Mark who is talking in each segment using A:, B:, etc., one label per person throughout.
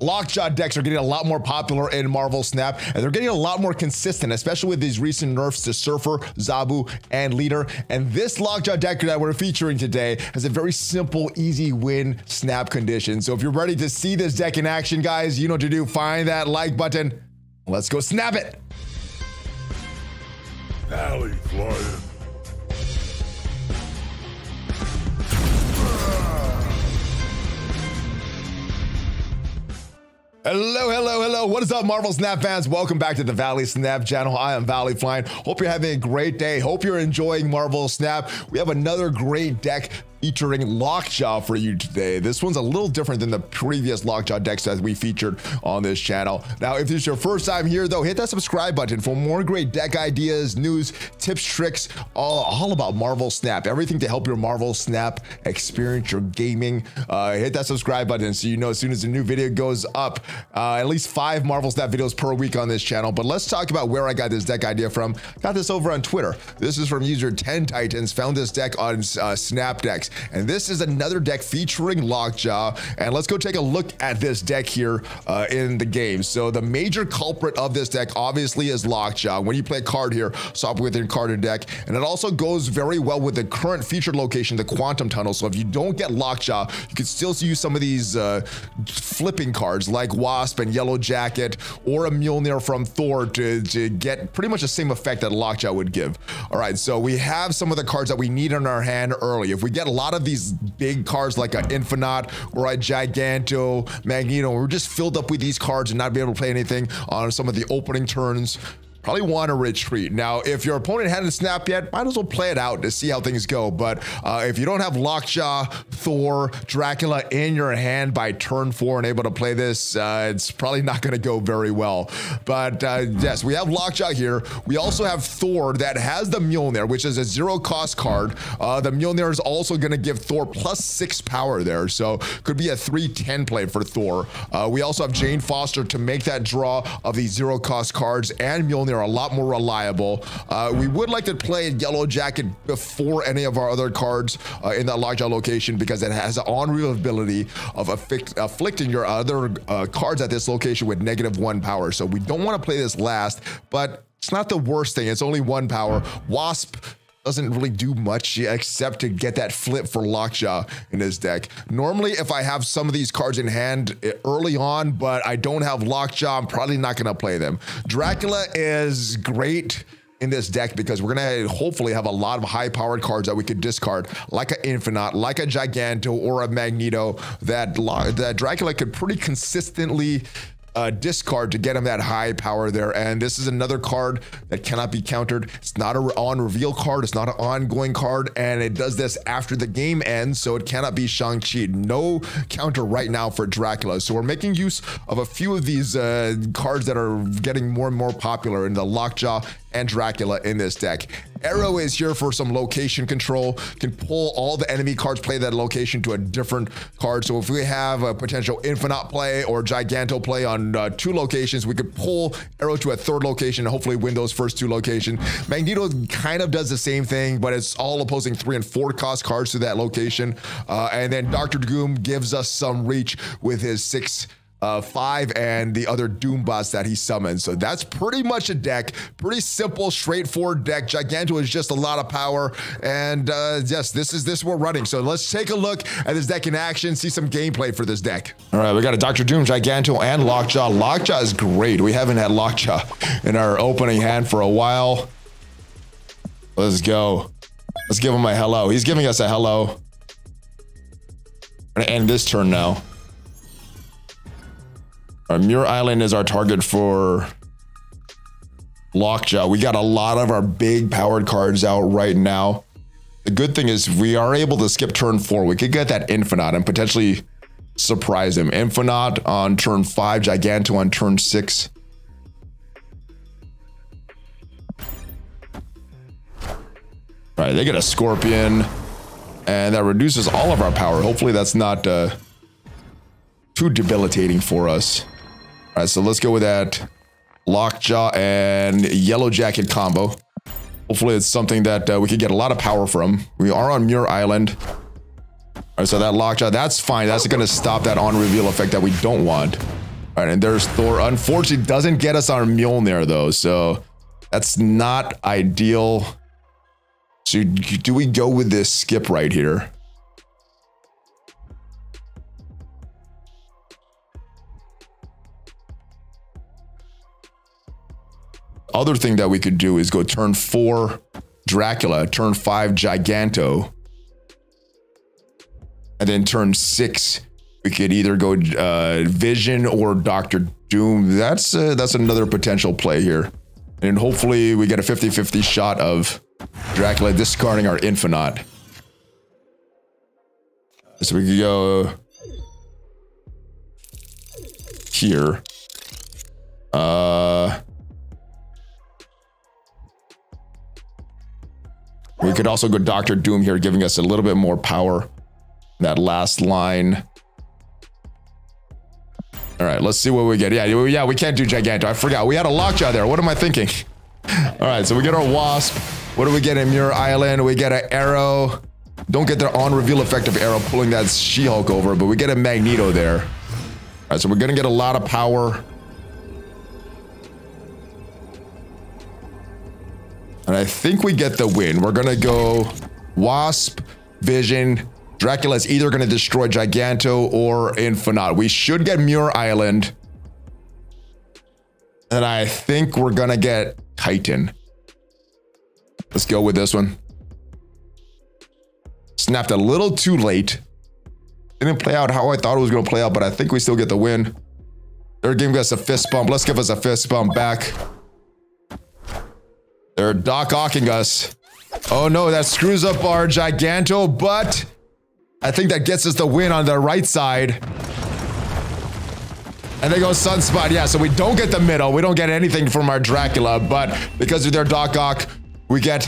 A: Lockjaw decks are getting a lot more popular in Marvel Snap, and they're getting a lot more consistent, especially with these recent nerfs to Surfer, Zabu, and Leader. And this Lockjaw deck that we're featuring today has a very simple, easy win snap condition. So if you're ready to see this deck in action, guys, you know what to do. Find that like button. Let's go snap it.
B: ValleyFlyin.
A: Hello. What is up, Marvel Snap fans? Welcome back to the Valley Snap channel. I am ValleyFlyin. Hope you're having a great day. Hope you're enjoying Marvel Snap. We have another great deck featuring Lockjaw for you today. This one's a little different than the previous Lockjaw decks that we featured on this channel. Now, if this is your first time here, though, hit that subscribe button for more great deck ideas, news, tips, tricks, all about Marvel Snap. Everything to help your Marvel Snap experience, your gaming. Hit that subscribe button so you know as soon as a new video goes up. At least 5 Marvel Snap videos per week on this channel. But let's talk about where I got this deck idea from. Got this over on Twitter. This is from user 10 Titans. Found this deck on Snap Decks. And this is another deck featuring Lockjaw. And let's go take a look at this deck here in the game. So the major culprit of this deck obviously is Lockjaw. When you play a card here, swap within carded deck. And it also goes very well with the current featured location, the Quantum Tunnel. So if you don't get Lockjaw, you can still use some of these flipping cards like Wasp and Yellow Jacket or a Mjolnir from Thor to get pretty much the same effect that Lockjaw would give. All right, so we have some of the cards that we need in our hand early. If we get a lot of these big cards like an Infinite or a Giganto, Magneto, we're just filled up with these cards and not be able to play anything on some of the opening turns, probably want to retreat. Now, if your opponent hadn't snapped yet, might as well play it out to see how things go. But if you don't have Lockjaw, Thor, Dracula in your hand by turn 4 and able to play this, it's probably not going to go very well. But yes, we have Lockjaw here. We also have Thor that has the Mjolnir, which is a 0-cost card. The Mjolnir is also going to give Thor +6 power there. So could be a 3-10 play for Thor. We also have Jane Foster to make that draw of these 0-cost cards, and Mjolnir are a lot more reliable. We would like to play Yellow Jacket before any of our other cards in that Lockjaw location because it has an on-real ability of afflicting your other cards at this location with -1 power. So we don't want to play this last, but it's not the worst thing. It's only 1 power. Wasp doesn't really do much except to get that flip for Lockjaw in his deck. Normally, if I have some of these cards in hand early on, but I don't have Lockjaw, I'm probably not going to play them. Dracula is great in this deck because we're going to hopefully have a lot of high-powered cards that we could discard, like an Infinite, like a Giganto, or a Magneto, that Dracula could pretty consistently discard to get him that high power there. And this is another card that cannot be countered. It's not an on reveal card, it's not an ongoing card, and it does this after the game ends, so it cannot be Shang-Chi. No counter right now for Dracula. So we're making use of a few of these cards that are getting more and more popular in the Lockjaw and Dracula in this deck. Arrow is here for some location control, can pull all the enemy cards, play that location to a different card. So if we have a potential Infinite play or Giganto play on 2 locations, we could pull Arrow to a 3rd location and hopefully win those first 2 locations. Magneto kind of does the same thing, but it's all opposing 3 and 4 cost cards to that location. And then Dr. Doom gives us some reach with his 6/5 and the other Doom bots that he summons. So that's pretty much a deck. Pretty simple, straightforward deck. Giganto is just a lot of power. And yes, this is we're running. So let's take a look at this deck in action, see some gameplay for this deck. All right, we got a Dr. Doom, Giganto, and Lockjaw. Lockjaw is great. We haven't had Lockjaw in our opening hand for a while. Let's go. Let's give him a hello. He's giving us a hello. I'm gonna end this turn now. Muir Island is our target for Lockjaw. We got a lot of our big powered cards out right now. The good thing is we are able to skip turn 4. We could get that Infinite and potentially surprise him. Infinite on turn 5, Giganto on turn 6. All right, they get a Scorpion, and that reduces all of our power. Hopefully that's not too debilitating for us. All right, so let's go with that Lockjaw and Yellow Jacket combo. Hopefully it's something that we could get a lot of power from. We are on Muir Island. All right, so that Lockjaw, that's fine. That's going to stop that on reveal effect that we don't want. All right, and there's Thor. Unfortunately, doesn't get us our Mjolnir though, so that's not ideal. So do we go with this skip right here? Other thing that we could do is go turn 4 Dracula, turn 5 Giganto, and then turn 6 we could either go Vision or Doctor Doom. That's another potential play here, and hopefully we get a 50-50 shot of Dracula discarding our Infinite. So we could go here. We could also go Doctor Doom here, giving us a little bit more power. That last line. All right, let's see what we get. Yeah, we can't do Giganto. I forgot. We had a Lockjaw there. What am I thinking? All right, so we get our Wasp. What do we get in Muir Island? We get an Arrow. Don't get their on-reveal effect of Arrow pulling that She-Hulk over, but we get a Magneto there. All right, so we're going to get a lot of power. And I think we get the win. We're going to go Wasp, Vision. Dracula's either going to destroy Giganto or Infinite. We should get Muir Island. And I think we're going to get Titan. Let's go with this one. Snapped a little too late. Didn't play out how I thought it was going to play out, but I think we still get the win. They're giving us a fist bump. Let's give us a fist bump back. They're Doc Ocking us. Oh no, that screws up our Giganto, but I think that gets us the win on the right side. And they go Sunspot. Yeah, so we don't get the middle. We don't get anything from our Dracula, but because of their Doc Ock, we get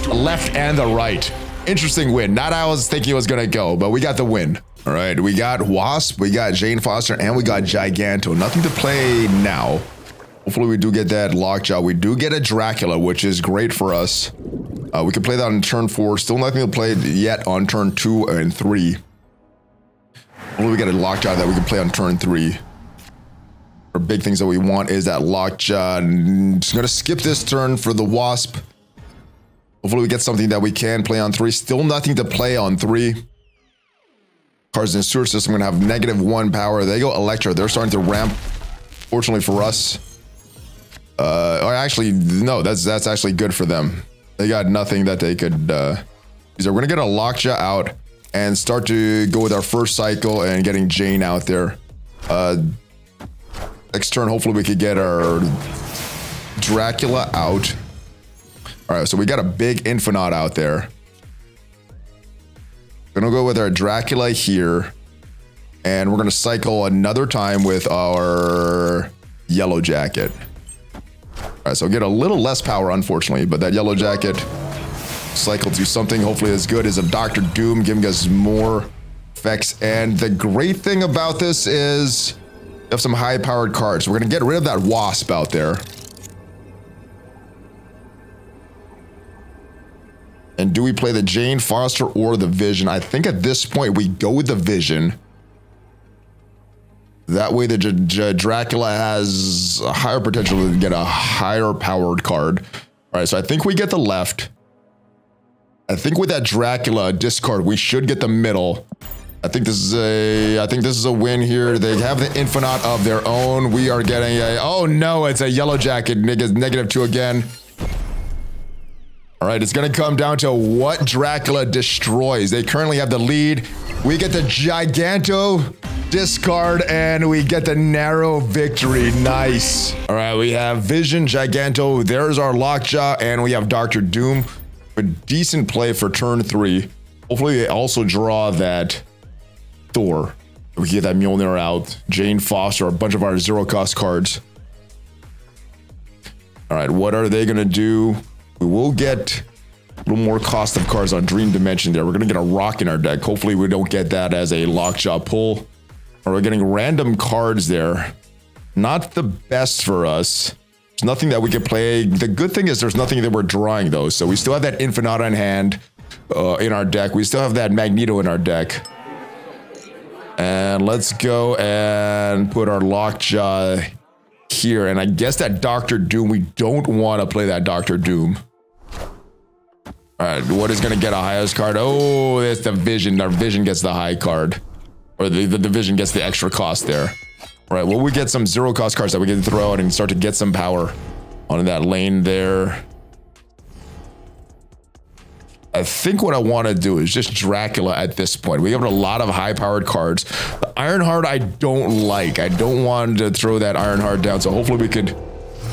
A: the left and the right. Interesting win. Not how I was thinking it was going to go, but we got the win. All right, we got Wasp, we got Jane Foster, and we got Giganto. Nothing to play now. Hopefully we do get that Lockjaw. We do get a Dracula, which is great for us. We can play that on turn 4. Still nothing to play yet on turn 2 and 3. Hopefully we get a Lockjaw that we can play on turn 3. Our big things that we want is that Lockjaw. Just going to skip this turn for the Wasp. Hopefully we get something that we can play on 3. Still nothing to play on 3. Cards in the sewer system are going to have -1 power. They go Electro. They're starting to ramp. Fortunately for us. Or actually, no, that's actually good for them. They got nothing that they could use. We're going to get a Lockjaw out and start to go with our first cycle and getting Jane out there. Next turn, hopefully we could get our Dracula out. All right, so we got a big Infinite out there. We're going to go with our Dracula here. And we're going to cycle another time with our Yellow Jacket. All right, so get a little less power, unfortunately, but that Yellow Jacket cycle to something hopefully as good as a Doctor Doom, giving us more effects. And the great thing about this is we have some high-powered cards. So we're going to get rid of that Wasp out there. And do we play the Jane Foster or the Vision? I think at this point we go with the Vision. That way the Dracula has a higher potential to get a higher powered card. All right, so I think we get the left. I think with that Dracula discard, we should get the middle. I think this is a win here. They have the Infinite of their own. We are getting a, oh no, it's a Yellow Jacket, -2 again. All right, it's going to come down to what Dracula destroys. They currently have the lead. We get the Giganto discard, and we get the narrow victory. Nice. All right, we have Vision, Giganto. There's our Lockjaw, and we have Doctor Doom. A decent play for turn 3. Hopefully, they also draw that Thor. We get that Mjolnir out. Jane Foster, a bunch of our zero-cost cards. All right, what are they going to do? We will get a little more cost of cards on Dream Dimension there. We're going to get a Rock in our deck. Hopefully, we don't get that as a Lockjaw pull. Or we're getting random cards there. Not the best for us. There's nothing that we can play. The good thing is there's nothing that we're drawing, though. So we still have that Infinite in hand in our deck. We still have that Magneto in our deck. And let's go and put our Lockjaw here. And I guess that Dr. Doom, we don't want to play that Dr. Doom. All right, what is going to get a highest card? Oh, it's the Vision. Our Vision gets the high card. Or the Vision gets the extra cost there. All right, well, we get some zero cost cards that we can throw out and start to get some power on that lane there. I think what I want to do is just Dracula at this point. We have a lot of high-powered cards. The Ironheart I don't like. I don't want to throw that Ironheart down, so hopefully we could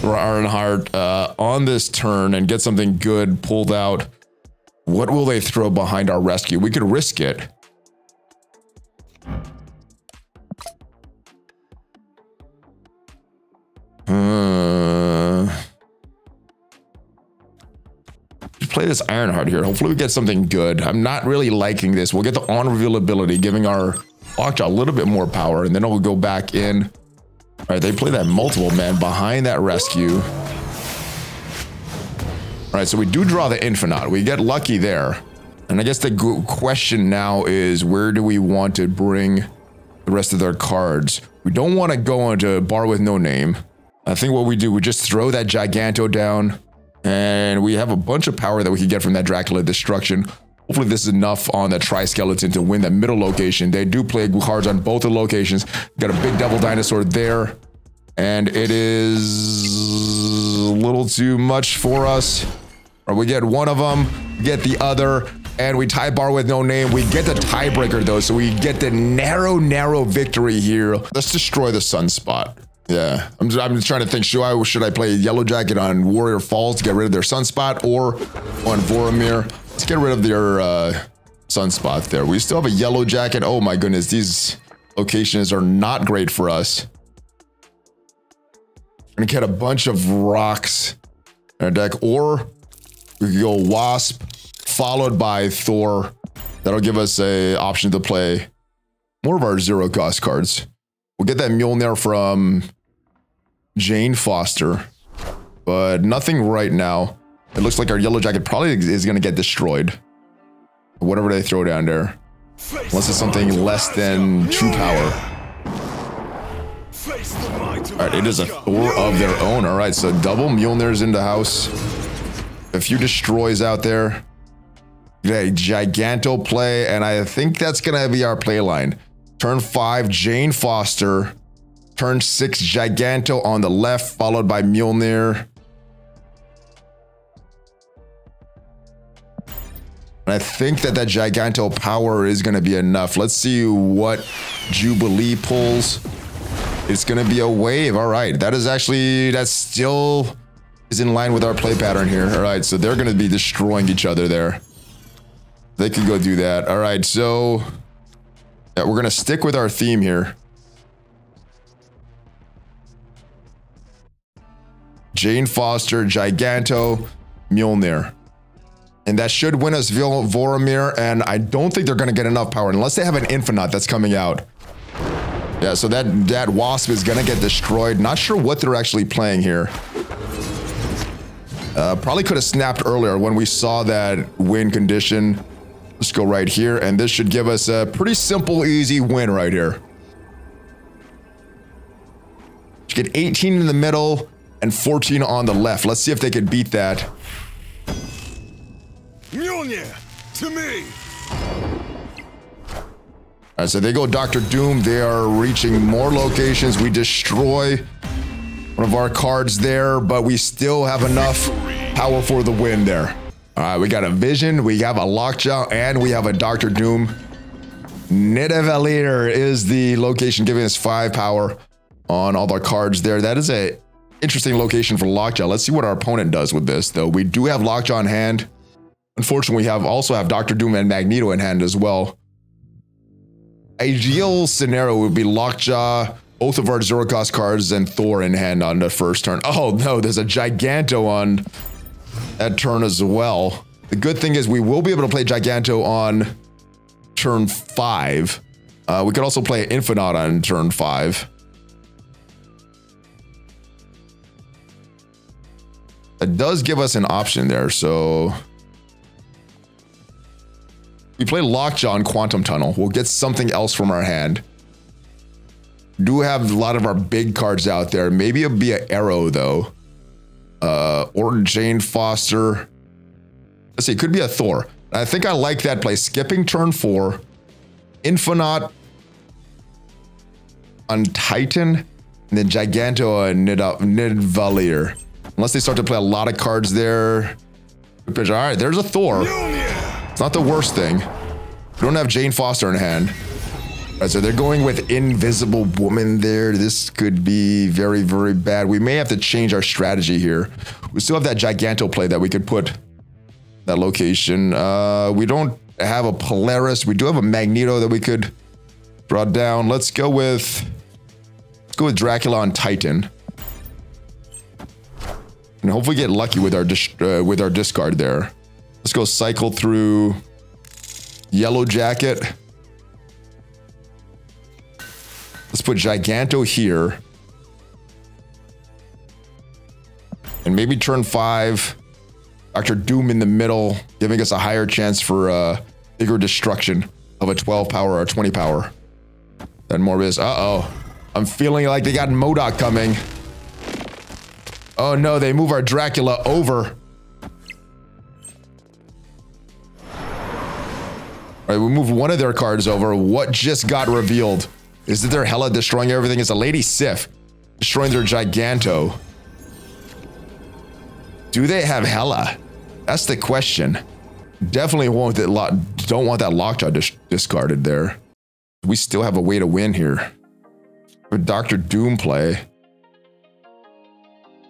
A: throw Ironheart on this turn and get something good pulled out. What will they throw behind our rescue? We could risk it. Play this Ironheart here. Hopefully we get something good. I'm not really liking this. We'll get the on reveal ability, giving our Lockjaw a little bit more power, and then it'll go back in. All right, they play that multiple man behind that rescue. All right, so we do draw the Infinite. We get lucky there. And I guess the question now is, where do we want to bring the rest of their cards? We don't want to go into Bar with No Name. I think what we do, we just throw that Giganto down. And we have a bunch of power that we can get from that Dracula Destruction. Hopefully this is enough on that Tri-Skeleton to win that middle location. They do play cards on both the locations. Got a big Devil Dinosaur there. And it is a little too much for us. Or we get one of them, get the other, and we tie Bar with No Name. We get the tiebreaker though, so we get the narrow victory here. Let's destroy the Sunspot. Yeah, I'm just trying to think, should I play Yellow Jacket on Warrior Falls to get rid of their Sunspot, or on Voromir? Let's get rid of their Sunspot there. We still have a Yellow Jacket. Oh my goodness, these locations are not great for us. We're gonna get a bunch of rocks in our deck, or we could go Wasp, followed by Thor. That'll give us a option to play more of our zero cost cards. We'll get that Mjolnir from Jane Foster, but nothing right now. It looks like our Yellow Jacket probably is going to get destroyed. Whatever they throw down there. Unless it's something less than 2 power. Alright, it is a Thor of their own. Alright, so double Mjolnir's in the house. A few destroys out there. A Giganto play, and I think that's going to be our play line. Turn 5, Jane Foster. Turn 6, Giganto on the left, followed by Mjolnir. And I think that Giganto power is going to be enough. Let's see what Jubilee pulls. It's going to be a wave. All right. That still is in line with our play pattern here. All right. So they're going to be destroying each other there. They could go do that. All right. So yeah, we're going to stick with our theme here. Jane Foster, Giganto, Mjolnir. And that should win us Voromir, and I don't think they're going to get enough power unless they have an Infinite that's coming out. Yeah, so that Wasp is going to get destroyed. Not sure what they're actually playing here. Probably could have snapped earlier when we saw that win condition. Let's go right here, and this should give us a pretty simple, easy win right here. You get 18 in the middle and 14 on the left. Let's see if they could beat that.
B: Mjolnir, to me.
A: All right, so they go Dr. Doom. They are reaching more locations. We destroy one of our cards there, but we still have enough power for the win there. All right, we got a Vision, we have a Lockjaw, and we have a Dr. Doom. Nidavellir is the location giving us 5 power on all our cards there. That is a interesting location for Lockjaw. Let's see what our opponent does with this, though. We do have Lockjaw in hand. Unfortunately, we also have Dr. Doom and Magneto in hand as well. Ideal scenario would be Lockjaw, both of our zero cost cards, and Thor in hand on the first turn. Oh no, there's a Giganto on that turn as well. The good thing is we will be able to play Giganto on turn 5. We could also play Infinite on turn 5. It does give us an option there, so we play Lockjaw and Quantum Tunnel. We'll get something else from our hand. do have a lot of our big cards out there. Maybe it'll be an Arrow though. Or Jane Foster. Let's see, it could be a Thor. I think I like that play. Skipping turn 4. Infinite on Titan. And then Giganto and Nidvalier. Unless they start to play a lot of cards there. All right, there's a Thor. It's not the worst thing. We don't have Jane Foster in hand. All right, so they're going with Invisible Woman there. This could be very, very bad. We may have to change our strategy here. We still have that Giganto play that we could put that location. We don't have a Polaris. We do have a Magneto that we could draw down. Let's go with Dracula on Titan. And hopefully get lucky with our discard there. Let's go cycle through Yellow Jacket. Let's put Giganto here. And maybe turn 5, Dr. Doom in the middle, giving us a higher chance for bigger destruction of a 12 power or 20 power. Then Morbius. Uh-oh. I'm feeling like they got MODOK coming. Oh no, they move our Dracula over. All right, we move one of their cards over. What just got revealed? Is it their Hela destroying everything? It's a Lady Sif destroying their Giganto. Do they have Hela? That's the question. Definitely don't want that Lockjaw discarded there. We still have a way to win here. With Dr. Doom play.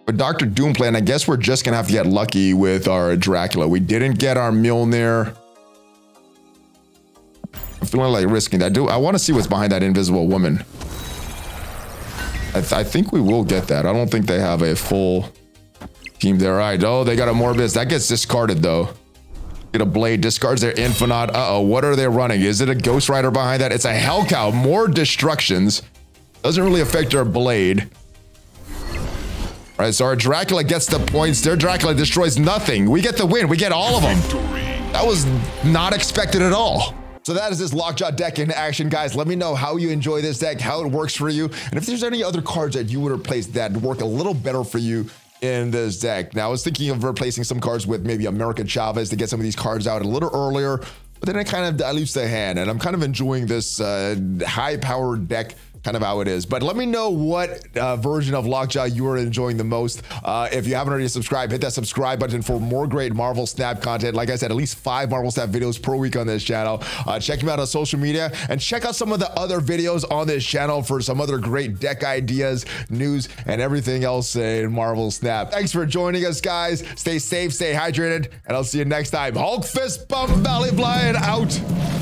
A: But Dr. Doom play, and I guess we're just gonna have to get lucky with our Dracula. We didn't get our Mjolnir. I'm feeling like risking that. I want to see what's behind that Invisible Woman. I think we will get that. I don't think they have a full team there. All right. Oh, they got a Morbius. That gets discarded though. Get a Blade. Discards their Infinite. Uh-oh. What are they running? Is it a Ghost Rider behind that? It's a Hellcow. More destructions. Doesn't really affect our Blade. All right, so our Dracula gets the points. Their Dracula destroys nothing. We get the win. We get all of them. That was not expected at all. So that is this Lockjaw deck in action, guys. Let me know how you enjoy this deck, how it works for you, and if there's any other cards that you would replace that work a little better for you in this deck. Now, I was thinking of replacing some cards with maybe America Chavez to get some of these cards out a little earlier, but then it kind of dilutes the hand, and I'm kind of enjoying this high-powered deck kind of how it is. But let me know what version of Lockjaw you are enjoying the most. If you haven't already subscribed, hit that subscribe button for more great Marvel Snap content. Like I said, at least 5 Marvel Snap videos per week on this channel. Check me out on social media and check out some of the other videos on this channel for some other great deck ideas, news, and everything else in Marvel Snap. Thanks for joining us, guys. Stay safe, stay hydrated, and I'll see you next time. Hulk fist bump, ValleyFlyin out.